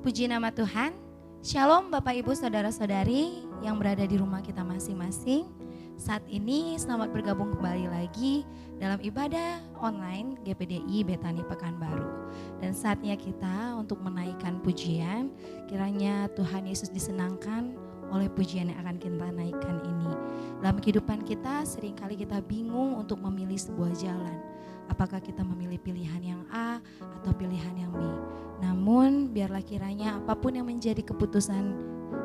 Puji nama Tuhan. Shalom Bapak Ibu Saudara-saudari yang berada di rumah kita masing-masing. Saat ini selamat bergabung kembali lagi dalam ibadah online GPDI Betani Pekanbaru. Dan saatnya kita untuk menaikkan pujian, kiranya Tuhan Yesus disenangkan oleh pujian yang akan kita naikkan ini. Dalam kehidupan kita seringkali kita bingung untuk memilih sebuah jalan. Apakah kita memilih pilihan yang A atau pilihan yang B. Namun biarlah kiranya apapun yang menjadi keputusan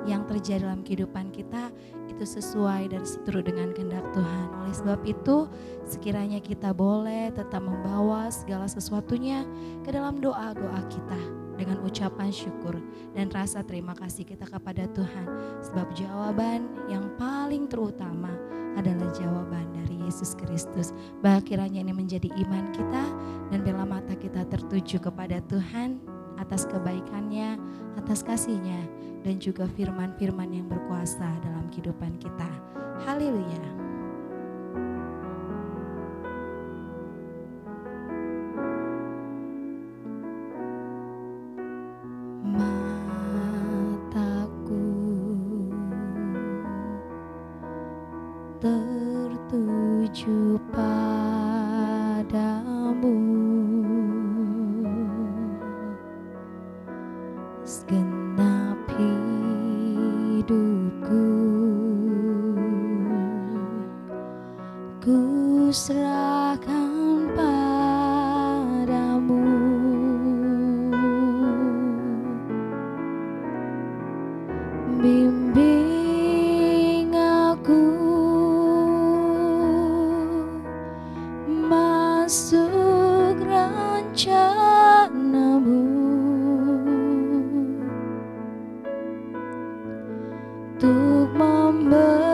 yang terjadi dalam kehidupan kita itu sesuai dan seturut dengan kehendak Tuhan. Oleh sebab itu sekiranya kita boleh tetap membawa segala sesuatunya ke dalam doa-doa kita dengan ucapan syukur dan rasa terima kasih kita kepada Tuhan. Sebab jawaban yang paling terutama adalah jawaban dari Yesus Kristus. Bahwa kiranya ini menjadi iman kita dan bila mata kita tertuju kepada Tuhan atas kebaikannya, atas kasihnya dan juga firman-firman yang berkuasa dalam kehidupan kita. Haleluya. Tertuju padamu, segenap hidupku ku serahkan padamu. Bimbing aku masuk rencana-Mu untuk membesarkan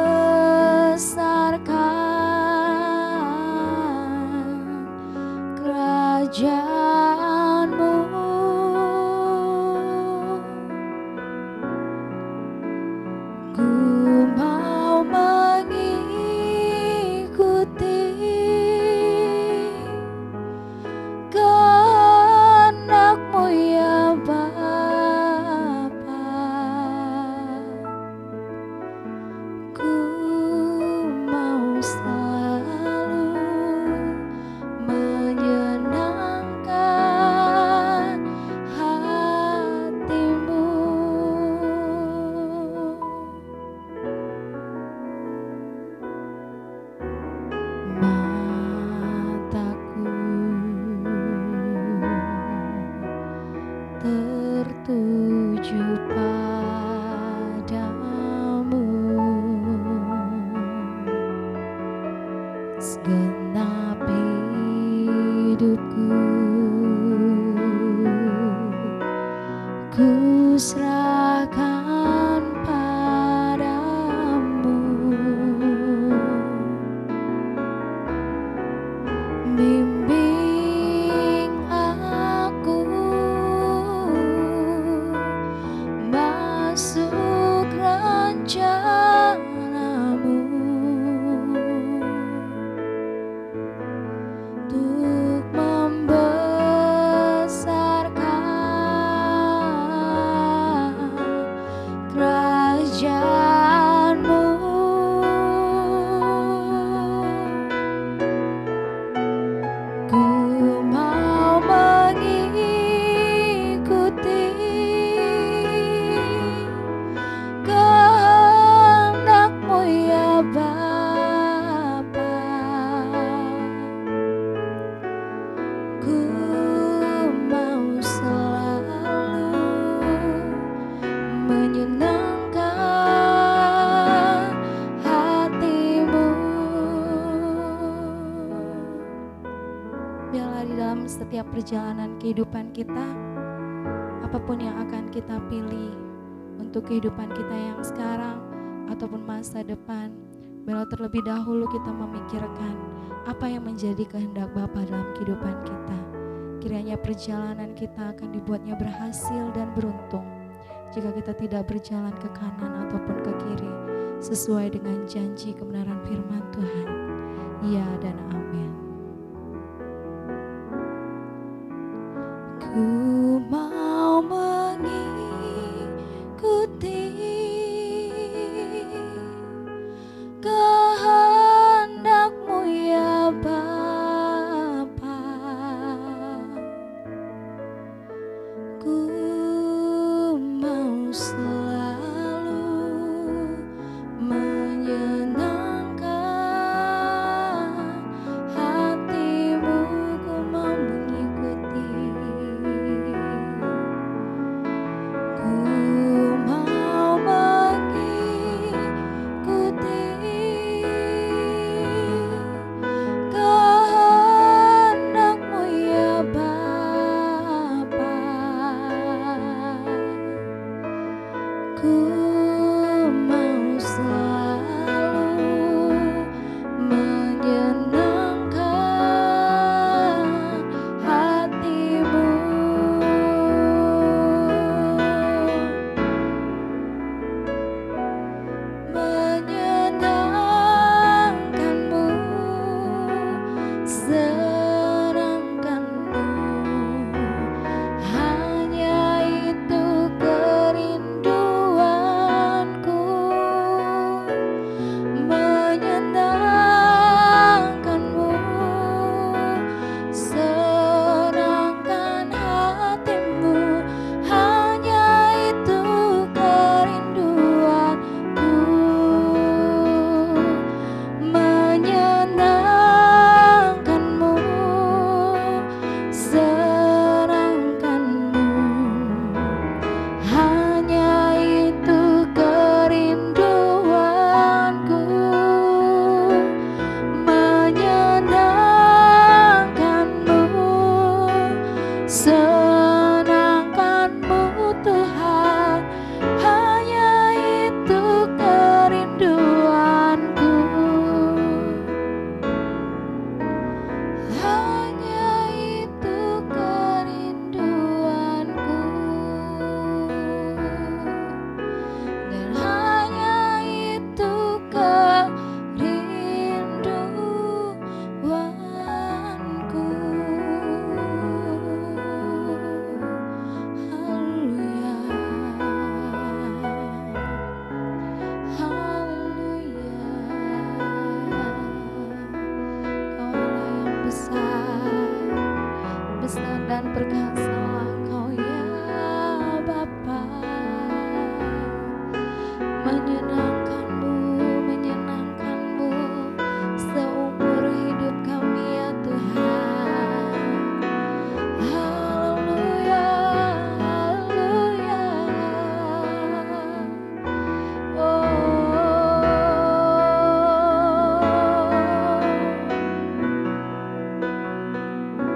kerajaan-Mu. Ku mau mengikuti kehendak-Mu ya Bapa. Ku mau selalu menyenangkan hati-Mu. Mataku tertuju padamu, segenap hidupku ku serahkan padamu. Bimbing aku masuk rencana-Mu untuk membesarkan kerajaan-Mu. Ku mau mengikuti kehendak-Mu ya Bapa. Ku mau selalu menyenangkan hati-Mu. Biarlah di dalam setiap perjalanan kehidupan kita, apapun yang akan kita pilih untuk kehidupan kita yang sekarang ataupun masa depan, biarlah terlebih dahulu kita memikirkan apa yang menjadi kehendak Bapa dalam kehidupan kita. Kiranya perjalanan kita akan dibuatnya berhasil dan beruntung jika kita tidak berjalan ke kanan ataupun ke kiri sesuai dengan janji kebenaran firman Tuhan. Ya dan amin. Ku mau mengikuti selalu menyenangkan hatimu, ku mau mengikuti. Ku mau mengikuti kehendak-Mu ya Bapa. Ku mau selalu menyenangkan hatimu, menyenangkanmu, senangkanmu. Hanya itu kerinduanku, menyenangkanmu, senangkan hatimu. Hanya itu kerinduanku, menyenangkanmu, senangkanmu. Hanya itu kerinduanku, menyenangkanmu, senangkanmu Tuhan. Hanya itu kerinduanku, hanya itu kerinduanku, dan hanya itu kerinduanku. Haleluya, haleluya. Kaulah yang besar dan perkasa, Engkau ya Bapa. Menyenangkanmu, menyenangkanmu seumur hidup kami ya Tuhan. Haleluya, haleluya.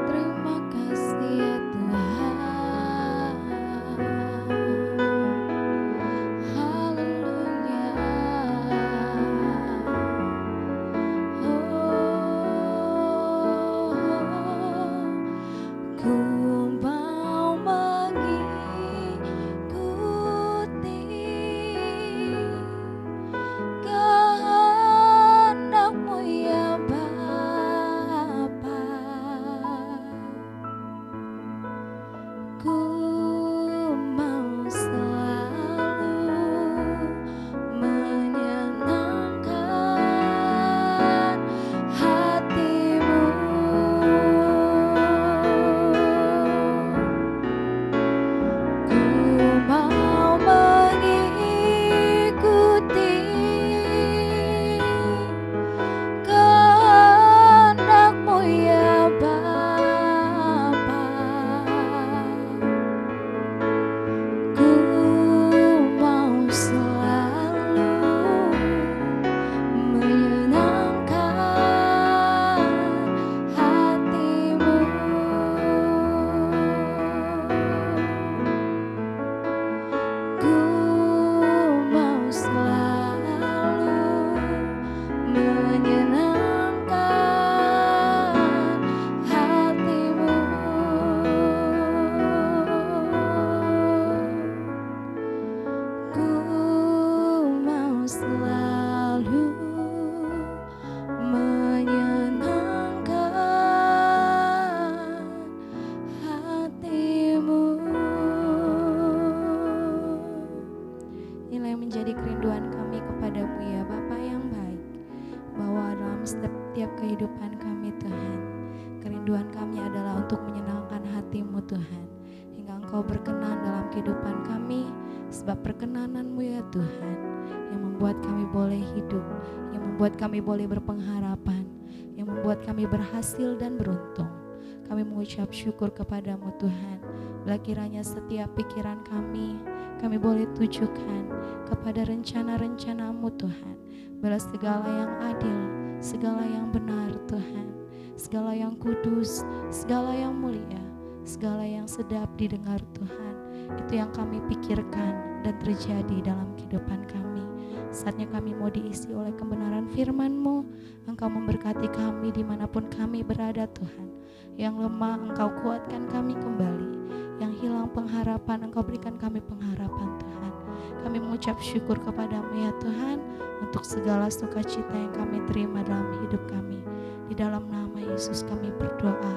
Terima kasih ya Tuhan. Haleluya. Ku mau mengikuti kehendak-Mu ya Bapa. Ku mau selalu menyenangkan hatimu, ku mau mengikuti kehendak-Mu ya Bapa. Ku mau selalu menyenangkan hatimu, ku mau selalu menyenangkan hatimu. Ku mau selalu menyenangkan hatimu. Inilah yang menjadi kerinduan kami kepadamu ya Bapa yang baik, bahwa dalam setiap kehidupan kami Tuhan, kerinduan kami adalah untuk menyenangkan hati-Mu Tuhan, hingga Engkau berkenan dalam kehidupan kami Sebab perkenanan-Mu ya Tuhan, yang membuat kami boleh hidup, yang membuat kami boleh berpengharapan, yang membuat kami berhasil dan beruntung. Kami mengucap syukur kepadamu Tuhan. Bila kiranya setiap pikiran kami boleh tujukan kepada rencana-rencana-Mu Tuhan. Bila segala yang adil, segala yang benar Tuhan, segala yang kudus, segala yang mulia, segala yang sedap didengar Tuhan, itu yang kami pikirkan dan terjadi dalam kehidupan kami. Saatnya kami mau diisi oleh kebenaran firman-Mu. Engkau memberkati kami dimanapun kami berada Tuhan. Yang lemah Engkau kuatkan kami kembali, yang hilang pengharapan Engkau berikan kami pengharapan Tuhan. Kami mengucap syukur kepadamu ya Tuhan, untuk segala sukacita yang kami terima dalam hidup kami. Di dalam nama Yesus kami berdoa.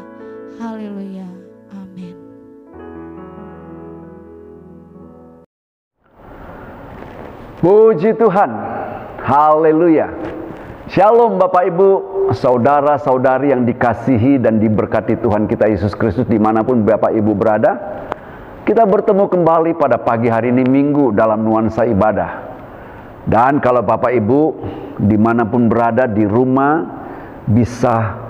Haleluya. Amin. Puji Tuhan, haleluya. Shalom Bapak Ibu, saudara-saudari yang dikasihi dan diberkati Tuhan kita Yesus Kristus dimanapun Bapak Ibu berada. Kita bertemu kembali pada pagi hari ini Minggu dalam nuansa ibadah. Dan kalau Bapak Ibu dimanapun berada di rumah bisa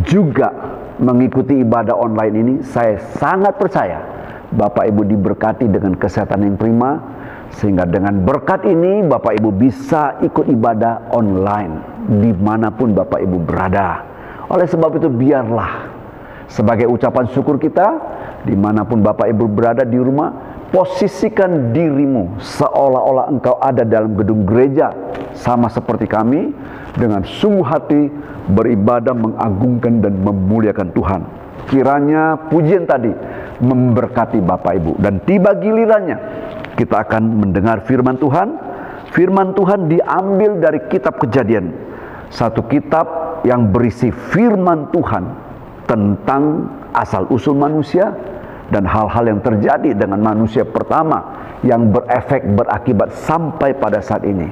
juga mengikuti ibadah online ini, saya sangat percaya Bapak Ibu diberkati dengan kesehatan yang prima, sehingga dengan berkat ini Bapak Ibu bisa ikut ibadah online dimanapun Bapak Ibu berada. Oleh sebab itu biarlah sebagai ucapan syukur kita, dimanapun Bapak Ibu berada di rumah, posisikan dirimu seolah-olah engkau ada dalam gedung gereja, sama seperti kami, dengan sungguh hati beribadah, mengagungkan dan memuliakan Tuhan. Kiranya pujian tadi memberkati Bapak Ibu, dan tiba gilirannya kita akan mendengar firman Tuhan. Firman Tuhan diambil dari kitab Kejadian, satu kitab yang berisi firman Tuhan tentang asal-usul manusia dan hal-hal yang terjadi dengan manusia pertama yang berefek, berakibat sampai pada saat ini.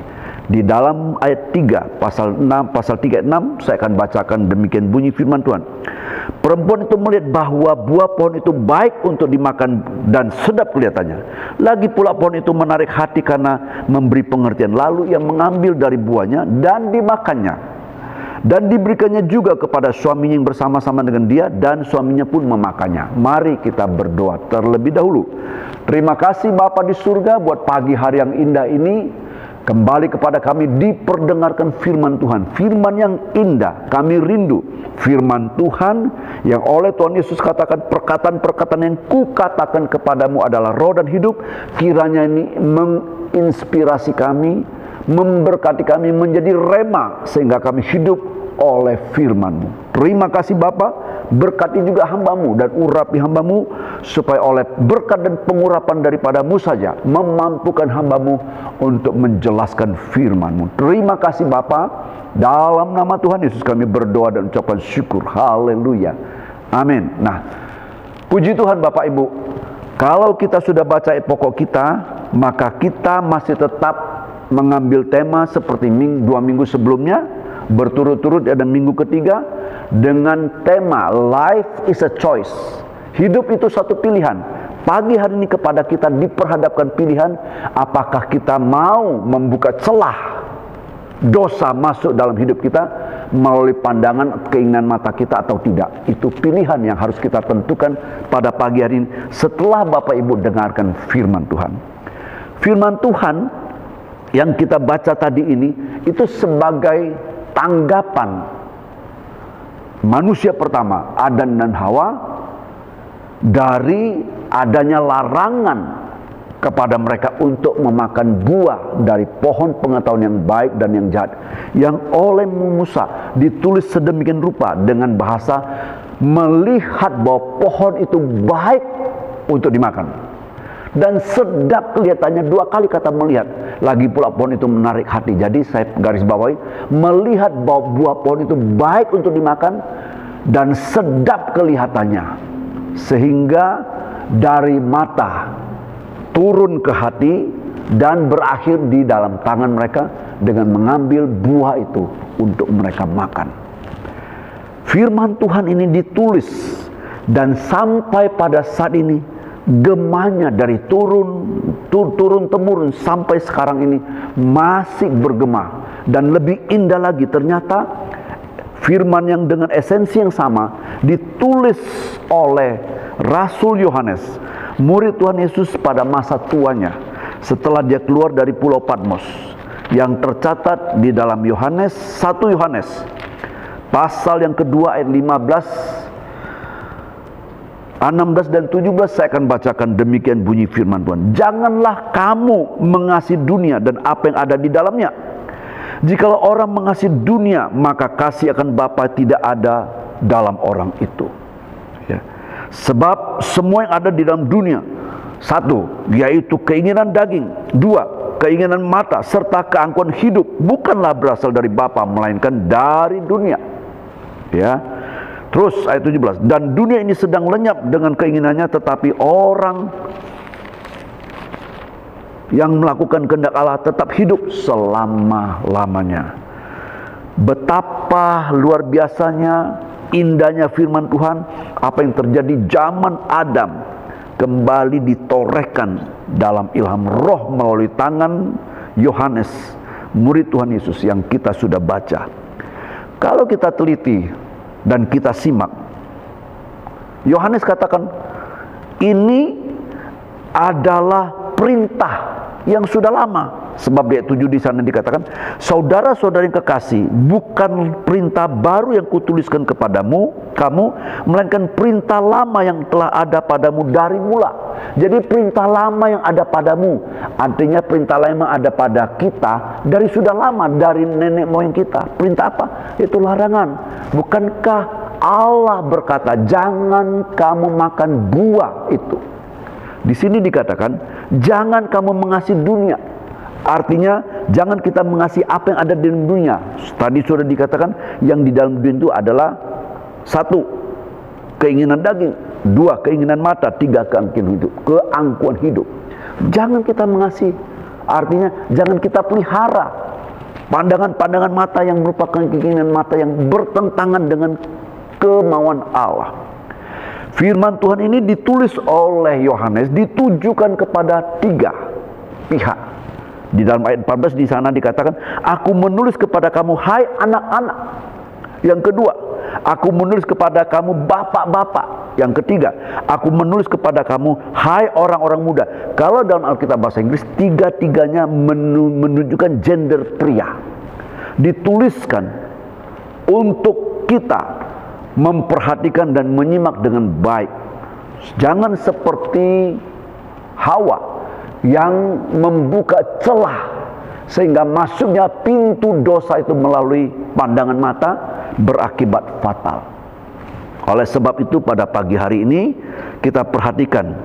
Di dalam ayat 3, pasal 3 ayat 6, saya akan bacakan demikian bunyi firman Tuhan. Perempuan itu melihat bahwa buah pohon itu baik untuk dimakan dan sedap kelihatannya. Lagi pula pohon itu menarik hati karena memberi pengertian. Lalu ia mengambil dari buahnya dan dimakannya. Dan diberikannya juga kepada suaminya yang bersama-sama dengan dia, dan suaminya pun memakannya. Mari kita berdoa terlebih dahulu. Terima kasih Bapa di surga buat pagi hari yang indah ini. Kembali kepada kami diperdengarkan firman Tuhan, firman yang indah. Kami rindu firman Tuhan yang oleh Tuhan Yesus katakan, perkataan-perkataan yang kukatakan kepadamu adalah roh dan hidup. Kiranya ini menginspirasi kami, memberkati kami menjadi rema, sehingga kami hidup oleh firman-Mu. Terima kasih Bapa, berkati juga hamba-Mu dan urapi hamba-Mu, supaya oleh berkat dan pengurapan daripada-Mu saja memampukan hamba-Mu untuk menjelaskan firman-Mu. Terima kasih Bapa, dalam nama Tuhan Yesus kami berdoa dan ucapkan syukur. Haleluya. Amin. Nah, puji Tuhan Bapak Ibu, kalau kita sudah baca ayat pokok kita, maka kita masih tetap mengambil tema seperti 2 minggu sebelumnya, berturut-turut ada minggu ketiga, dengan tema Life is a Choice. Hidup itu satu pilihan. Pagi hari ini kepada kita diperhadapkan pilihan, apakah kita mau membuka celah dosa masuk dalam hidup kita melalui pandangan keinginan mata kita atau tidak. Itu pilihan yang harus kita tentukan pada pagi hari ini setelah Bapak Ibu dengarkan firman Tuhan. Firman Tuhan yang kita baca tadi ini itu sebagai tanggapan manusia pertama, Adam dan Hawa, dari adanya larangan kepada mereka untuk memakan buah dari pohon pengetahuan yang baik dan yang jahat, yang oleh Musa ditulis sedemikian rupa dengan bahasa melihat bahwa pohon itu baik untuk dimakan dan sedap kelihatannya. 2 kali kata melihat. Lagi pula pohon itu menarik hati. Jadi saya garis bawahi, melihat bahwa buah pohon itu baik untuk dimakan dan sedap kelihatannya, sehingga dari mata turun ke hati dan berakhir di dalam tangan mereka dengan mengambil buah itu untuk mereka makan. Firman Tuhan ini ditulis dan sampai pada saat ini gemanya dari turun temurun sampai sekarang ini masih bergema. Dan lebih indah lagi, ternyata firman yang dengan esensi yang sama ditulis oleh Rasul Yohanes, murid Tuhan Yesus pada masa tuanya, setelah dia keluar dari Pulau Patmos, yang tercatat di dalam Yohanes 1 Yohanes pasal yang kedua ayat 16 dan 17. Saya akan bacakan, demikian bunyi firman Tuhan. Janganlah kamu mengasihi dunia dan apa yang ada di dalamnya. Jikalau orang mengasihi dunia, maka kasih akan Bapa tidak ada dalam orang itu. Ya. Sebab semua yang ada di dalam dunia, satu, yaitu keinginan daging, dua, keinginan mata, serta keangkuhan hidup, bukanlah berasal dari Bapa, melainkan dari dunia. Ya. Terus ayat 17, dan dunia ini sedang lenyap dengan keinginannya, tetapi orang yang melakukan kehendak Allah tetap hidup selama-lamanya. Betapa luar biasanya, indahnya firman Tuhan. Apa yang terjadi zaman Adam kembali ditorehkan dalam ilham roh melalui tangan Yohanes, murid Tuhan Yesus yang kita sudah baca. Kalau kita teliti dan kita simak, Yohanes katakan ini adalah perintah yang sudah lama. Sebab di ayat 7 di sana dikatakan, saudara-saudara yang kekasih, bukan perintah baru yang kutuliskan kepadamu kamu, melainkan perintah lama yang telah ada padamu dari mula. Jadi perintah lama yang ada padamu, artinya perintah lama yang ada pada kita dari sudah lama, dari nenek moyang kita. Perintah apa? Itu larangan. Bukankah Allah berkata, jangan kamu makan buah itu? Di sini dikatakan, jangan kamu mengasihi dunia. Artinya, jangan kita mengasihi apa yang ada di dalam dunia. Tadi sudah dikatakan, yang di dalam dunia itu adalah satu, keinginan daging, dua, keinginan mata, tiga, keangkuhan hidup. Jangan kita mengasihi. Artinya, jangan kita pelihara pandangan-pandangan mata yang merupakan keinginan mata yang bertentangan dengan kemauan Allah. Firman Tuhan ini ditulis oleh Yohanes, ditujukan kepada tiga pihak. Di dalam ayat 14 di sana dikatakan, aku menulis kepada kamu, hai anak-anak. Yang kedua, aku menulis kepada kamu, bapak-bapak. Yang ketiga, aku menulis kepada kamu, hai orang-orang muda. Kalau dalam Alkitab bahasa Inggris, tiga-tiganya menunjukkan gender pria. Dituliskan untuk kita memperhatikan dan menyimak dengan baik. Jangan seperti Hawa yang membuka celah sehingga masuknya pintu dosa itu melalui pandangan mata, berakibat fatal. Oleh sebab itu pada pagi hari ini kita perhatikan,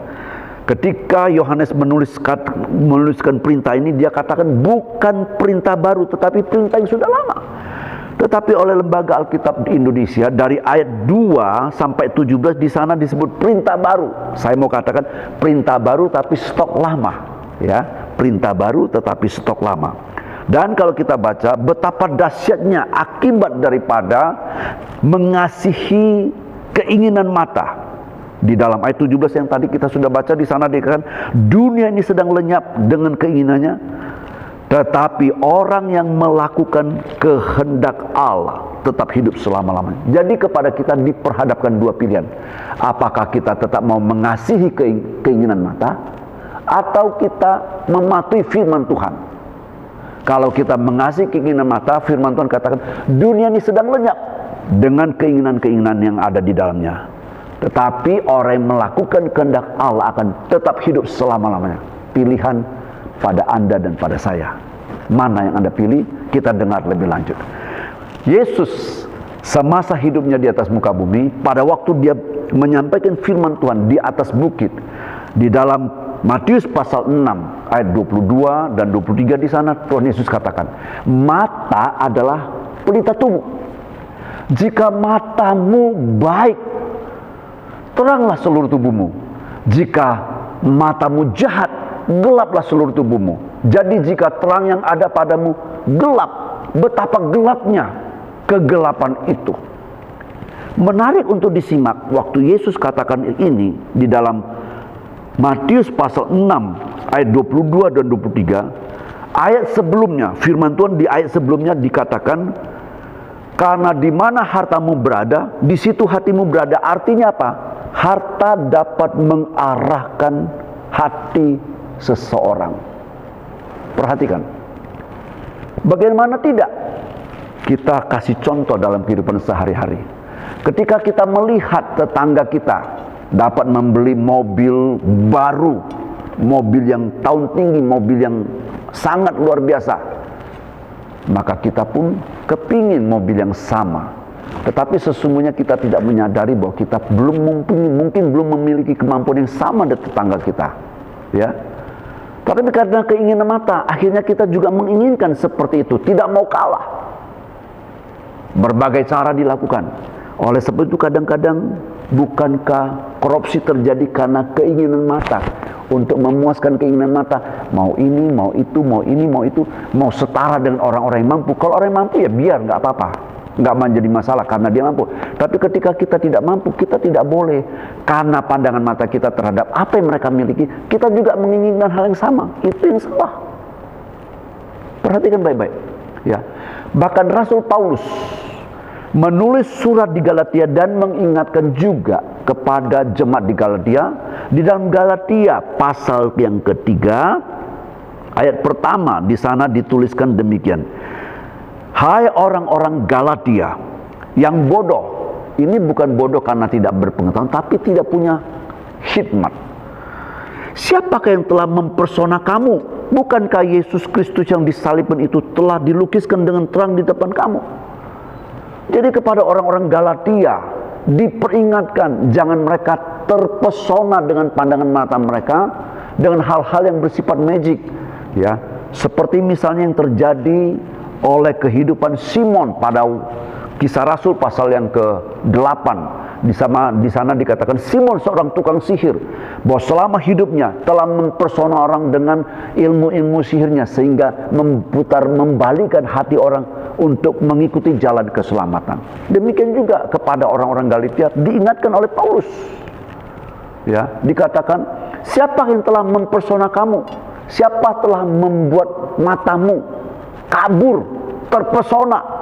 ketika Yohanes menuliskan perintah ini, dia katakan bukan perintah baru tetapi perintah yang sudah lama. Tetapi oleh Lembaga Alkitab di Indonesia, dari ayat 2 sampai 17 di sana disebut perintah baru. Saya mau katakan perintah baru tapi stok lama, ya. Perintah baru tetapi stok lama. Dan kalau kita baca betapa dahsyatnya akibat daripada mengasihi keinginan mata. Di dalam ayat 17 yang tadi kita sudah baca, di sana dikatakan dunia ini sedang lenyap dengan keinginannya, tetapi orang yang melakukan kehendak Allah tetap hidup selama-lamanya. Jadi kepada kita diperhadapkan dua pilihan. Apakah kita tetap mau mengasihi keinginan mata, atau kita mematuhi firman Tuhan? Kalau kita mengasihi keinginan mata, firman Tuhan katakan dunia ini sedang lenyap dengan keinginan-keinginan yang ada di dalamnya. Tetapi orang yang melakukan kehendak Allah akan tetap hidup selama-lamanya. Pilihan pada Anda dan pada saya. Mana yang Anda pilih? Kita dengar lebih lanjut. Yesus semasa hidupnya di atas muka bumi, pada waktu dia menyampaikan firman Tuhan di atas bukit, di dalam Matius pasal 6 ayat 22 dan 23 di sana Tuhan Yesus katakan, mata adalah pelita tubuh. Jika matamu baik, teranglah seluruh tubuhmu. Jika matamu jahat, gelaplah seluruh tubuhmu. Jadi jika terang yang ada padamu gelap, betapa gelapnya kegelapan itu. Menarik untuk disimak waktu Yesus katakan ini di dalam Matius pasal 6 ayat 22 dan 23, ayat sebelumnya, firman Tuhan di ayat sebelumnya dikatakan, karena di mana hartamu berada, di situ hatimu berada. Artinya apa? Harta dapat mengarahkan hati seseorang. Perhatikan. Bagaimana tidak? Kita kasih contoh dalam kehidupan sehari-hari. Ketika kita melihat tetangga kita dapat membeli mobil baru, mobil yang tahun tinggi, mobil yang sangat luar biasa, maka kita pun kepingin mobil yang sama. Tetapi sesungguhnya kita tidak menyadari bahwa kita mungkin belum memiliki kemampuan yang sama dengan tetangga kita, ya. Tapi karena keinginan mata, akhirnya kita juga menginginkan seperti itu, tidak mau kalah. Berbagai cara dilakukan. Oleh sebab itu kadang-kadang, bukankah korupsi terjadi karena keinginan mata? Untuk memuaskan keinginan mata, mau ini, mau itu, mau ini, mau itu, mau setara dengan orang-orang yang mampu. Kalau orang yang mampu ya biar, nggak apa-apa, nggak menjadi masalah karena dia mampu. Tapi ketika kita tidak mampu, kita tidak boleh, karena pandangan mata kita terhadap apa yang mereka miliki, kita juga menginginkan hal yang sama. Itu yang salah. Perhatikan baik-baik, ya. Bahkan Rasul Paulus menulis surat di Galatia dan mengingatkan juga kepada jemaat di Galatia. Di dalam Galatia pasal yang ketiga, ayat pertama, di sana dituliskan demikian. Hai orang-orang Galatia yang bodoh. Ini bukan bodoh karena tidak berpengetahuan, tapi tidak punya hikmat. Siapakah yang telah mempersona kamu? Bukankah Yesus Kristus yang disalibkan itu telah dilukiskan dengan terang di depan kamu? Jadi kepada orang-orang Galatia diperingatkan, jangan mereka terpesona dengan pandangan mata mereka, dengan hal-hal yang bersifat magic, ya. Seperti misalnya yang terjadi oleh kehidupan Simon pada Kisah Rasul pasal yang ke-8. Di sana dikatakan Simon seorang tukang sihir, bahwa selama hidupnya telah mempersona orang dengan ilmu-ilmu sihirnya, sehingga membalikan hati orang untuk mengikuti jalan keselamatan. Demikian juga kepada orang-orang Galatia diingatkan oleh Paulus, ya, dikatakan, siapa yang telah mempersona kamu? Siapa telah membuat matamu kabur, terpesona?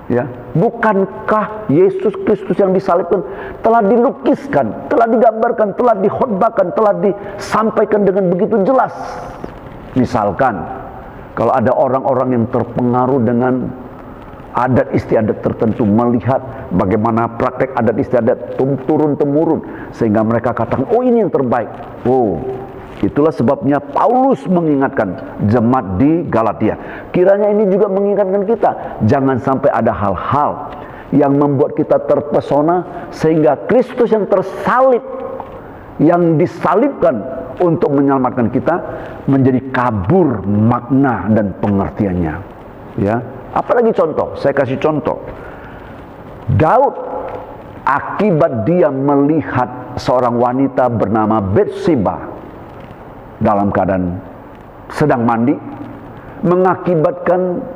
Ya, bukankah Yesus Kristus yang disalibkan telah dilukiskan, telah digambarkan, telah dikhotbahkan, telah disampaikan dengan begitu jelas? Misalkan kalau ada orang-orang yang terpengaruh dengan adat istiadat tertentu, melihat bagaimana praktek adat istiadat turun-temurun, sehingga mereka katakan, oh ini yang terbaik. Oh, itulah sebabnya Paulus mengingatkan jemaat di Galatia. Kiranya ini juga mengingatkan kita, jangan sampai ada hal-hal yang membuat kita terpesona, sehingga Kristus yang tersalib, yang disalibkan untuk menyelamatkan kita, menjadi kabur makna dan pengertiannya. Ya, apalagi contoh, saya kasih contoh. Daud, akibat dia melihat seorang wanita bernama Bathsheba dalam keadaan sedang mandi, mengakibatkan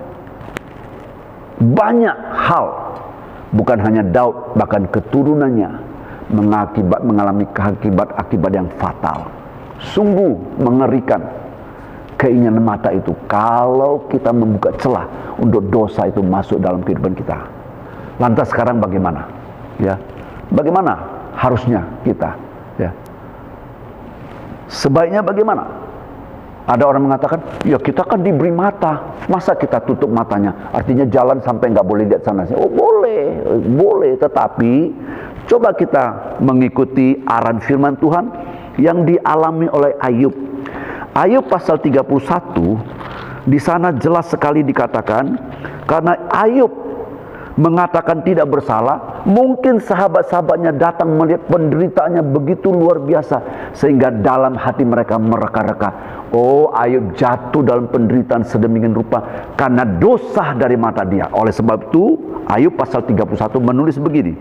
banyak hal. Bukan hanya Daud, bahkan keturunannya mengalami akibat yang fatal. Sungguh mengerikan keinginan mata itu, kalau kita membuka celah untuk dosa itu masuk dalam kehidupan kita. Lantas sekarang bagaimana? Ya, bagaimana harusnya kita? Ya, sebaiknya bagaimana? Ada orang mengatakan, ya kita kan diberi mata, masa kita tutup matanya? Artinya jalan sampai nggak boleh lihat sana sini. Oh boleh, boleh. Tetapi coba kita mengikuti arahan firman Tuhan yang dialami oleh Ayub. Ayub pasal 31, di sana jelas sekali dikatakan, karena Ayub mengatakan tidak bersalah, mungkin sahabat-sahabatnya datang melihat penderitaannya begitu luar biasa, sehingga dalam hati mereka mereka-reka, oh Ayub jatuh dalam penderitaan sedemikian rupa karena dosa dari mata dia. Oleh sebab itu Ayub pasal 31 menulis begini,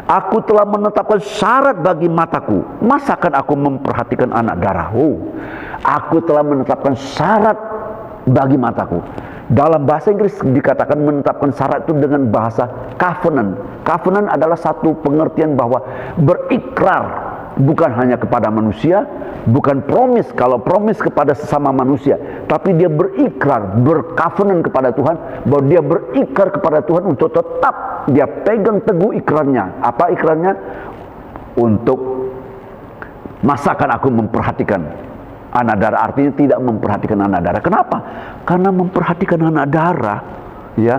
aku telah menetapkan syarat bagi mataku, masakan aku memperhatikan anak darah. Oh, aku telah menetapkan syarat bagi mataku. Dalam bahasa Inggris dikatakan menetapkan syarat itu dengan bahasa covenant. Covenant adalah satu pengertian bahwa berikrar bukan hanya kepada manusia, bukan promise, kalau promise kepada sesama manusia, tapi dia berikrar, bercovenant kepada Tuhan, bahwa dia berikrar kepada Tuhan untuk tetap dia pegang teguh ikrarnya. Apa ikrarnya? Untuk masakan aku memperhatikan anak darah. Artinya tidak memperhatikan anak darah. Kenapa? Karena memperhatikan anak darah, ya,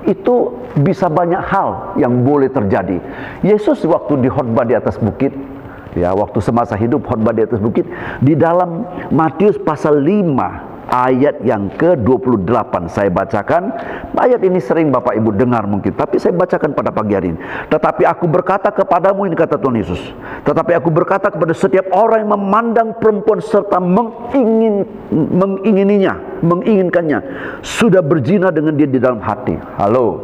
itu bisa banyak hal yang boleh terjadi. Yesus waktu dikhotbah di atas bukit, ya, waktu semasa hidup khotbah di atas bukit, di dalam Matius pasal 5 ayat yang ke-28 saya bacakan. Ayat ini sering Bapak Ibu dengar mungkin, tapi saya bacakan pada pagi hari ini. Tetapi aku berkata kepadamu, ini kata Tuhan Yesus, tetapi aku berkata kepada setiap orang yang memandang perempuan serta menginginkannya, sudah berzina dengan dia di dalam hati. Halo,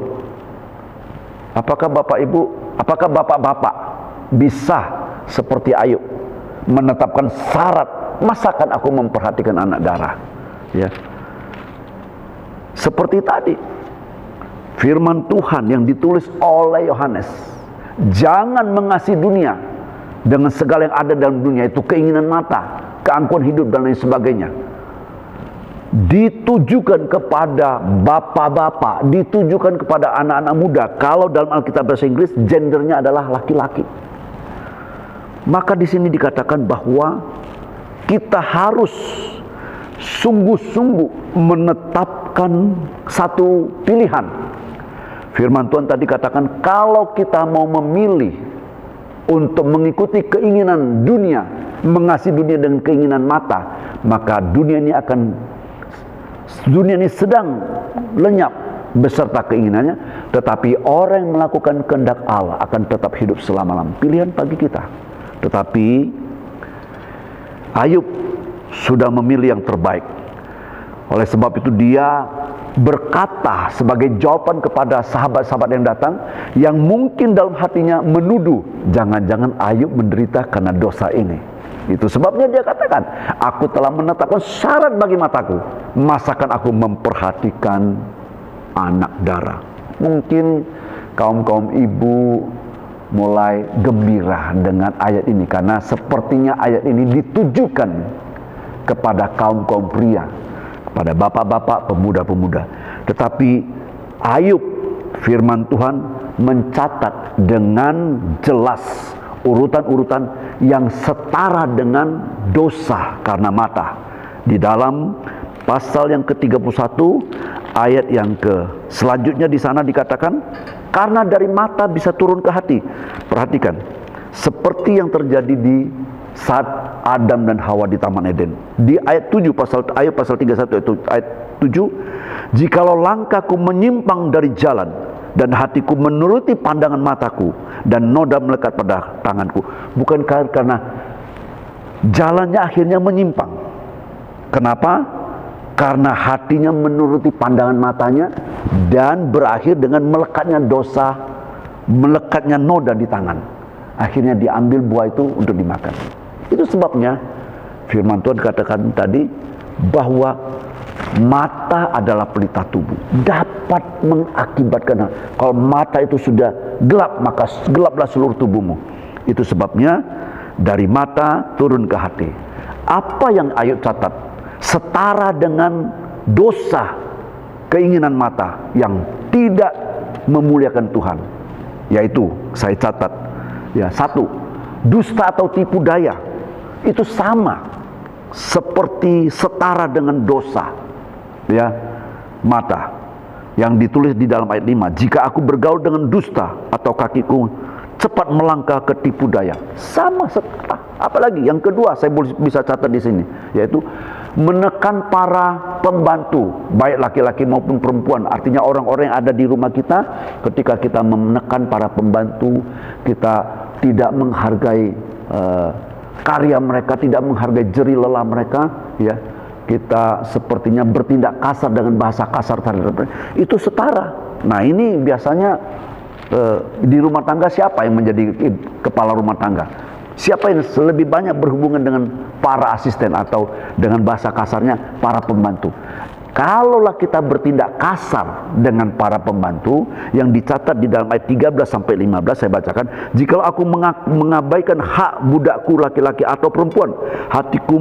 apakah Bapak Ibu, apakah Bapak-bapak bisa seperti Ayub menetapkan syarat, masakan aku memperhatikan anak darah? Ya, seperti tadi firman Tuhan yang ditulis oleh Yohanes, jangan mengasihi dunia dengan segala yang ada dalam dunia, itu keinginan mata, keangkuhan hidup dan lain sebagainya. Ditujukan kepada bapak-bapak, ditujukan kepada anak-anak muda. Kalau dalam Alkitab bahasa Inggris gendernya adalah laki-laki. Maka di sini dikatakan bahwa kita harus sungguh-sungguh menetapkan satu pilihan. Firman Tuhan tadi katakan, kalau kita mau memilih untuk mengikuti keinginan dunia, mengasihi dunia dengan keinginan mata, maka dunia ini sedang lenyap beserta keinginannya. Tetapi orang yang melakukan kehendak Allah akan tetap hidup selama-lamanya. Pilihan bagi kita. Tetapi Ayub sudah memilih yang terbaik. Oleh sebab itu dia berkata sebagai jawaban kepada sahabat-sahabat yang datang, yang mungkin dalam hatinya menuduh, jangan-jangan Ayub menderita karena dosa ini. Itu sebabnya dia katakan, aku telah menetapkan syarat bagi mataku, masakan aku memperhatikan anak darah. Mungkin kaum-kaum ibu mulai gembira dengan ayat ini, karena sepertinya ayat ini ditujukan kepada kaum-kaum pria, kepada bapak-bapak, pemuda-pemuda. Tetapi Ayub, firman Tuhan mencatat dengan jelas urutan-urutan yang setara dengan dosa karena mata. Di dalam pasal yang ke-31 ayat yang selanjutnya di sana dikatakan, karena dari mata bisa turun ke hati. Perhatikan, seperti yang terjadi di saat Adam dan Hawa di Taman Eden. Di ayat 7 Ayub pasal 31 itu ayat 7, jikalau langkahku menyimpang dari jalan dan hatiku menuruti pandangan mataku dan noda melekat pada tanganku. Bukan karena jalannya akhirnya menyimpang. Kenapa? Karena hatinya menuruti pandangan matanya dan berakhir dengan melekatnya dosa, melekatnya noda di tangan. Akhirnya diambil buah itu untuk dimakan. Itu sebabnya firman Tuhan katakan tadi bahwa mata adalah pelita tubuh, dapat mengakibatkan. Kalau mata itu sudah gelap, maka gelaplah seluruh tubuhmu. Itu sebabnya dari mata turun ke hati. Apa yang Ayub catat setara dengan dosa keinginan mata yang tidak memuliakan Tuhan, yaitu saya catat, ya, 1, dusta atau tipu daya. Itu sama seperti setara dengan dosa, ya, mata yang ditulis di dalam ayat 5. Jika aku bergaul dengan dusta atau kakiku cepat melangkah ke tipu daya, sama setara. Apalagi yang kedua saya bisa catat di sini, yaitu menekan para pembantu, baik laki-laki maupun perempuan. Artinya orang-orang yang ada di rumah kita, ketika kita menekan para pembantu, kita tidak menghargai karya mereka, tidak menghargai jerih lelah mereka, ya, kita sepertinya bertindak kasar dengan bahasa kasar terhadap mereka. Itu setara. Nah, ini biasanya di rumah tangga siapa yang menjadi kepala rumah tangga? Siapa yang lebih banyak berhubungan dengan para asisten atau dengan bahasa kasarnya para pembantu? kalaulah kita bertindak kasar dengan para pembantu, yang dicatat di dalam ayat 13 sampai 15 saya bacakan, jikalau aku mengabaikan hak budakku laki-laki atau perempuan, hatiku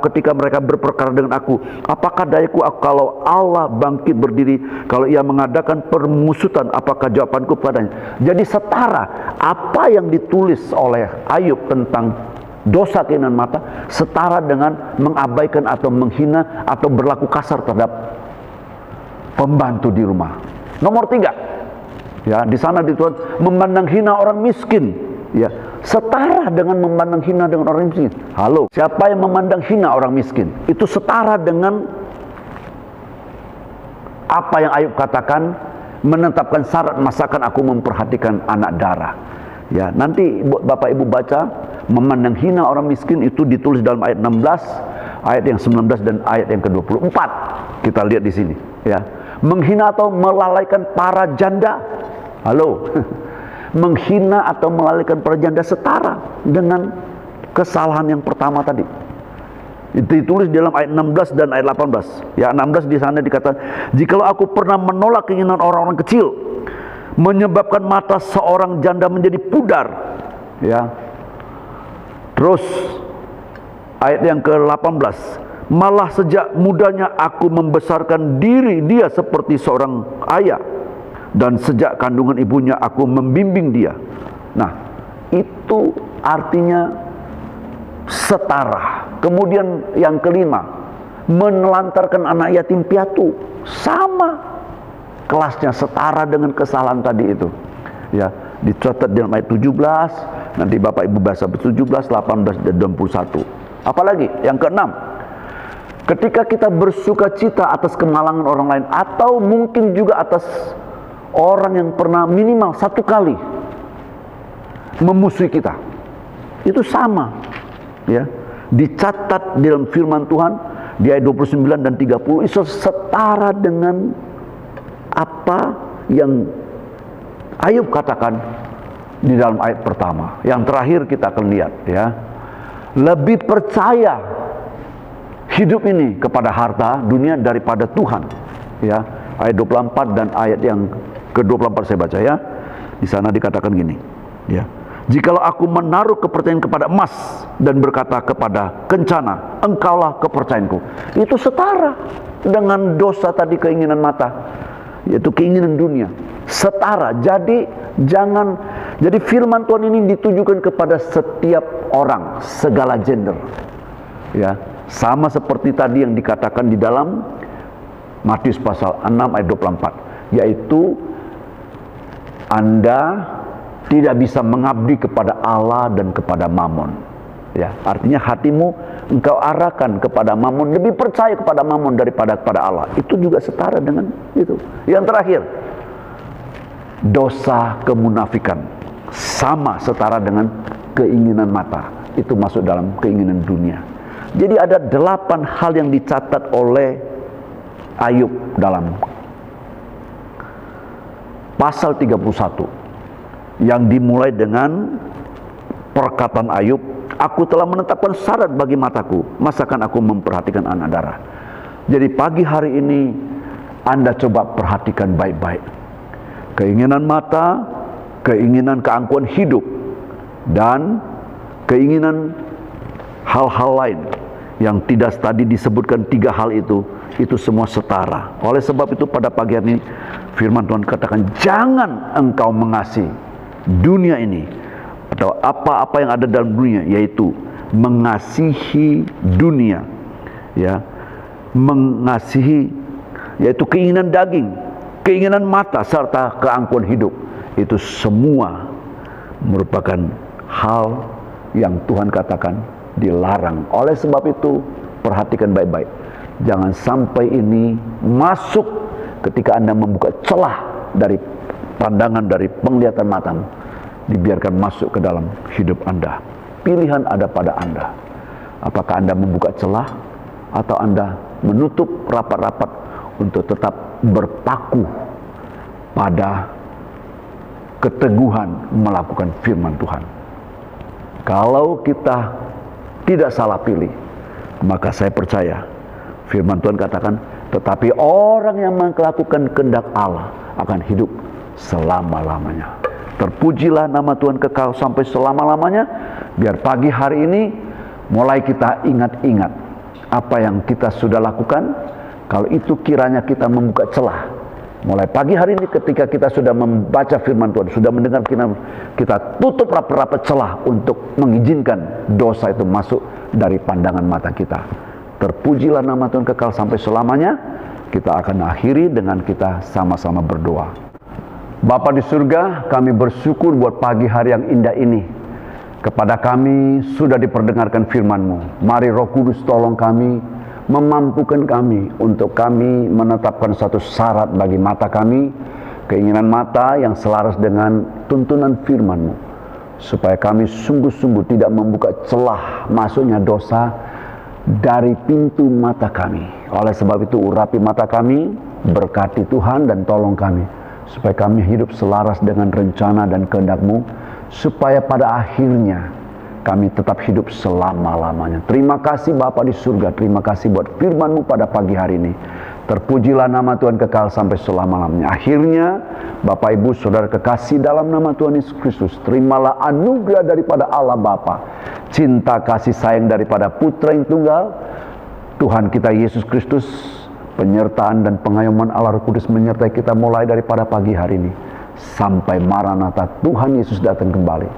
ketika mereka berperkara dengan aku, apakah dayaku kalau Allah bangkit berdiri, kalau ia mengadakan permusutan, apakah jawabanku padanya? Jadi setara apa yang ditulis oleh Ayub tentang dosa keinginan mata, setara dengan mengabaikan atau menghina atau berlaku kasar terhadap pembantu di rumah. Nomor 3, ya, di sana ditulis memandang hina orang miskin, ya, setara dengan memandang hina dengan orang miskin. Halo, siapa yang memandang hina orang miskin? Itu setara dengan apa yang Ayub katakan, menetapkan syarat masakan aku memperhatikan anak darah. Ya, nanti Bapak Ibu baca, memandang hina orang miskin itu ditulis dalam ayat 16, ayat yang 19 dan ayat yang ke-24. Kita lihat di sini, ya. Menghina atau melalaikan para janda. Halo. Menghina atau melalaikan para janda setara dengan kesalahan yang pertama tadi. Itu ditulis dalam ayat 16 dan ayat 18. Ya, 16 di sana dikatakan, jikalau aku pernah menolak keinginan orang-orang kecil, menyebabkan mata seorang janda menjadi pudar, ya. Terus ayat yang ke-18, malah sejak mudanya aku membesarkan diri dia seperti seorang ayah, dan sejak kandungan ibunya aku membimbing dia. Nah, itu artinya setara. Kemudian yang kelima, menelantarkan anak yatim piatu, sama kelasnya, setara dengan kesalahan tadi itu. Ya, dicatat dalam ayat 17, nanti Bapak Ibu baca 17, 18 dan 21. Apalagi yang keenam, ketika kita bersuka cita atas kemalangan orang lain, atau mungkin juga atas orang yang pernah minimal satu kali memusuhi kita, itu sama, ya, dicatat dalam firman Tuhan di ayat 29 dan 30, itu setara dengan apa yang Ayub katakan di dalam ayat pertama. Yang terakhir kita akan lihat, ya, lebih percaya hidup ini kepada harta dunia daripada Tuhan, ya. Ayat 24 dan ayat yang ke-24 saya baca, ya. Di sana dikatakan gini, ya, jikalau aku menaruh kepercayaan kepada emas dan berkata kepada kencana, engkaulah kepercayaanku, itu setara dengan dosa tadi, keinginan mata, yaitu keinginan dunia. Setara. Jadi firman Tuhan ini ditujukan kepada setiap orang, segala gender, ya. Sama seperti tadi yang dikatakan di dalam Matius pasal 6 ayat 24, yaitu Anda tidak bisa mengabdi kepada Allah dan kepada Mamon, ya. Artinya hatimu engkau arahkan kepada Mamon, lebih percaya kepada Mamon daripada kepada Allah. Itu juga setara dengan itu. Yang terakhir, dosa kemunafikan, sama setara dengan keinginan mata. Itu masuk dalam keinginan dunia. Jadi ada 8 hal yang dicatat oleh Ayub dalam pasal 31, yang dimulai dengan perkataan Ayub, aku telah menetapkan syarat bagi mataku, masakan aku memperhatikan anak darah. Jadi pagi hari ini Anda coba perhatikan baik-baik. Keinginan mata, keinginan keangkuhan hidup, dan keinginan hal-hal lain yang tidak tadi disebutkan 3 hal itu semua setara. Oleh sebab itu pada pagi hari ini firman Tuhan katakan, jangan engkau mengasihi dunia ini atau apa-apa yang ada dalam dunia, yaitu mengasihi dunia, ya, mengasihi yaitu keinginan daging, keinginan mata serta keangkuhan hidup. Itu semua merupakan hal yang Tuhan katakan dilarang. Oleh sebab itu perhatikan baik-baik, jangan sampai ini masuk ketika Anda membuka celah dari pandangan, dari penglihatan matamu, dibiarkan masuk ke dalam hidup Anda. Pilihan ada pada Anda. Apakah Anda membuka celah atau Anda menutup rapat-rapat untuk tetap berpaku pada keteguhan melakukan firman Tuhan. Kalau kita tidak salah pilih, maka saya percaya firman Tuhan katakan, Tetapi orang yang melakukan kehendak Allah akan hidup selama-lamanya. Terpujilah nama Tuhan kekal sampai selama-lamanya. Biar pagi hari ini mulai kita ingat-ingat apa yang kita sudah lakukan. Kalau itu kiranya kita membuka celah. Mulai pagi hari ini ketika kita sudah membaca firman Tuhan, sudah mendengar firman, kita tutup rapat-rapat celah untuk mengizinkan dosa itu masuk dari pandangan mata kita. Terpujilah nama Tuhan kekal sampai selamanya. Kita akan akhiri dengan kita sama-sama berdoa. Bapa di surga, kami bersyukur buat pagi hari yang indah ini. Kepada kami sudah diperdengarkan firman-Mu. Mari Roh Kudus tolong kami, memampukan kami untuk kami menetapkan satu syarat bagi mata kami, keinginan mata yang selaras dengan tuntunan firman-Mu, supaya kami sungguh-sungguh tidak membuka celah masuknya dosa dari pintu mata kami. Oleh sebab itu urapi mata kami, berkati Tuhan dan tolong kami, supaya kami hidup selaras dengan rencana dan kehendak-Mu, supaya pada akhirnya kami tetap hidup selama-lamanya. Terima kasih Bapa di surga, terima kasih buat firman-Mu pada pagi hari ini. Terpujilah nama Tuhan kekal sampai selama-lamanya. Akhirnya Bapak Ibu Saudara kekasih dalam nama Tuhan Yesus Kristus, terimalah anugerah daripada Allah Bapa, cinta kasih sayang daripada Putra yang tunggal, Tuhan kita Yesus Kristus, penyertaan dan pengayoman Allah Roh Kudus menyertai kita mulai daripada pagi hari ini sampai Maranatha Tuhan Yesus datang kembali.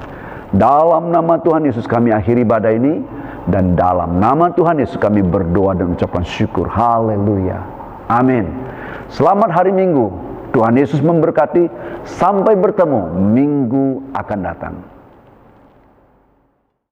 Dalam nama Tuhan Yesus kami akhiri ibadah ini, dan dalam nama Tuhan Yesus kami berdoa dan ucapkan syukur. Haleluya. Amin. Selamat hari Minggu. Tuhan Yesus memberkati. Sampai bertemu minggu akan datang.